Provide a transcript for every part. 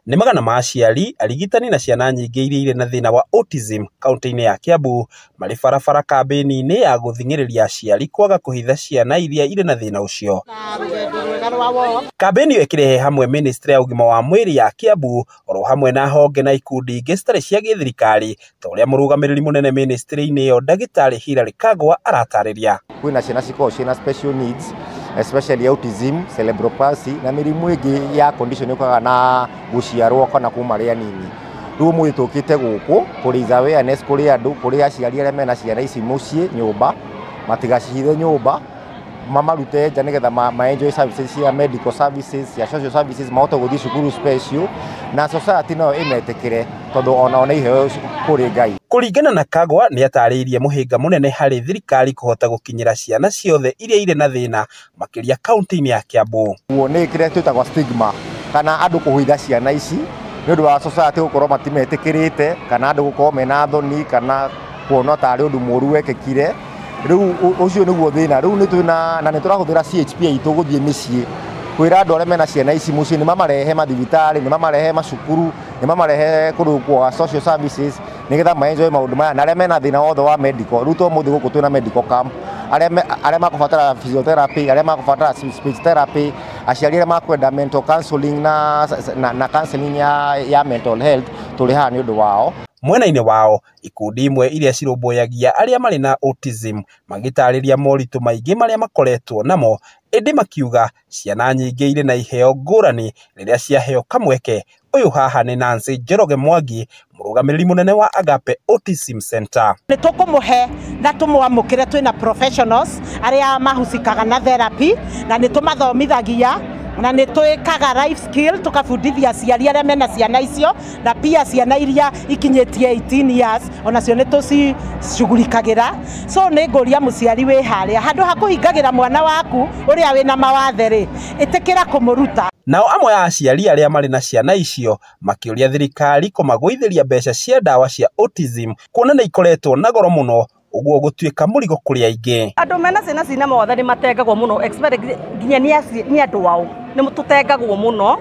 Nĩ magana ma aciari, arigitani na ciana nyingĩ iria irĩ na thĩna wa autism kaunti-inĩ ya Kiambu marĩ barabara kambĩini-inĩ ya gũthing'ĩrĩria aciari kwaga kũhitha ciana iria irĩ na thĩna ũcio. Kambĩini ĩyo ĩkĩrehe hamwe ministry ya ũgima wa mwĩrĩ ya Kiambu oro hamwe na honge na ikundi ingĩ citarĩ cia gĩthirikari ta ũrĩa mũrũgamĩrĩri mũnene ministry-inĩ ĩyo Ndagĩtarĩ Hilary Kagwa aratarĩria. Kwĩna ciana cikoragwo ciĩna special needs, especially autism, cerebral palsy na mĩrimũ ĩngĩ ya condition ĩkoragwo na gũciarwo kana kuma arĩa nini. Rĩu mũthĩ tũkĩte gũkũ kũrĩ awareness kũrĩ andũ, kũrĩ aciari arĩa mena ciana ici mũciĩ nyũmba, matigacihithe nyũmba, mamarute nja nĩgetha ma-enjoy services cia medical services, cia social services, mahote gũthiĩ cukuru special na society nayo ĩmetĩkĩre tondũ ona iheo kũrĩ Ngai. Kũringana na Kagwa nĩ atarĩirie mũhĩnga mũnene harĩ thirikari kũhota gũkinyĩra ciana ciothe iria irĩ na thĩna makĩria kaunti-inĩ ya Kiambu. Nĩ kĩrĩa twĩtagwo stigma kana andũ kũhitha ciana ici nĩ ũndũ wa society gũkorwo matimetĩkĩrĩte kana andũ gũkorwo mena thoni kana kuona tarĩ ũndũ mũru wekĩkire. Rĩu ũcio nĩguo thĩna. Rĩu nĩ tũrahũthĩra CHP itũ gũthiĩ mĩciĩ kwĩra andũ arĩa mena ciana ici mũciĩ nĩ mamarehe mathibitarĩ, nĩ mamarehe macukuru, nĩ mamarehe kũndũ kwa social services nĩgetha ma-enjoy maũndũ maya na arĩa mena thĩna wothe wa medical. Rĩu mũthĩ gũkũ twĩna medical camp, arĩa makũbatara physiotherapy, arĩa makũbatara speech therapy, aciari arĩa makwenda mental counseling na counseling ya mental health tũrĩ haha nĩ ũndũ wao. Mwena-inĩ wao, ikundi imwe iria cirũmbũyagia arĩa marĩ na autism magĩtarĩria moritũ maingĩ marĩa makoretwo namo, ĩndĩ makiuga ciana nyingĩ irĩ na iheo ngũrani rĩrĩa ciaheo kamweke. Ũyũ haha nĩ Nancy Njoroge Mwangi, mũrũgamĩrĩri mũnene wa Agape Autism Center. Nĩ tũkũmũhe na tũmwamũkĩre twĩna professionals arĩa mahusikaga na therapy na nĩ tũmathomithagia na nĩ twĩkaga life skill tukabundithia aciari arĩa mena ciana icio na pia ciana iria ikinyĩtie 18 years onacio nĩ tũcicugurikagĩra. So nĩ ngũria mũciari wĩ harĩa handũ ha kũhingagĩra mwana waku ũrĩa wĩna mawathe rĩ, ĩtĩkĩra kũmũruta. Nao amwe a aciari arĩa marĩ na ciana icio makĩũria thirikari kũmagũithĩria mbeca cia ndawa cia autism kuona nĩ ikoretwo na goro mũno, ũguo gũtuĩka mũrigo kũrĩ aingĩ. Andũ mena ciana cina mawathe nĩ matengagwo mũno, nginya nĩ andũ ao nĩ tũtengagwo mũno.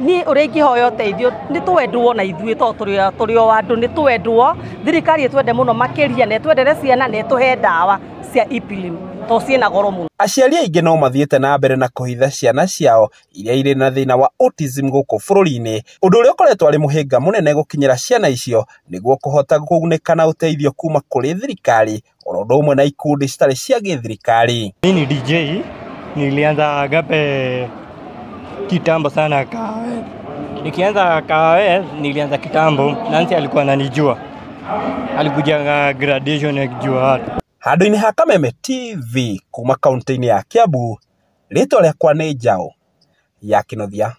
Niĩ ũrĩa ingĩhoya ũteithio nĩ twendwo na ithuĩ tondũ tũrĩ o andũ nĩ twendwo, thirikari ĩtwende mũno makĩria na ĩtwendere ciana na ĩtũhe ndawa cia Epilim tondũ ciĩna goro mũno. Aciari aingĩ no mathiĩte na mbere na kũhitha ciana ciao iria irĩ na thĩna wa autism gũkũ bũrũri-inĩ, ũndũ ũrĩa ũkoretwo arĩ mũhĩnga mũnene gũkinyĩra ciana icio nĩguo kũhota kũgunĩka na ũteithio kuma kũrĩ thirikari oro ũndũ ũmwe na ikundi citarĩ cia gĩthirikari. Mimi ni DJ, nilianza Agape kitambo sana Kawe. Nikianza Kawe nilianza kitambo, Nancy alikuwa ananijua. Alikuja graduation akijua watu. Handũ-inĩ ha Kameme TV kuma kaunti-inĩ ya Kiambu, rĩtwa rĩakwa nĩ Njaũ ya Kĩnothia.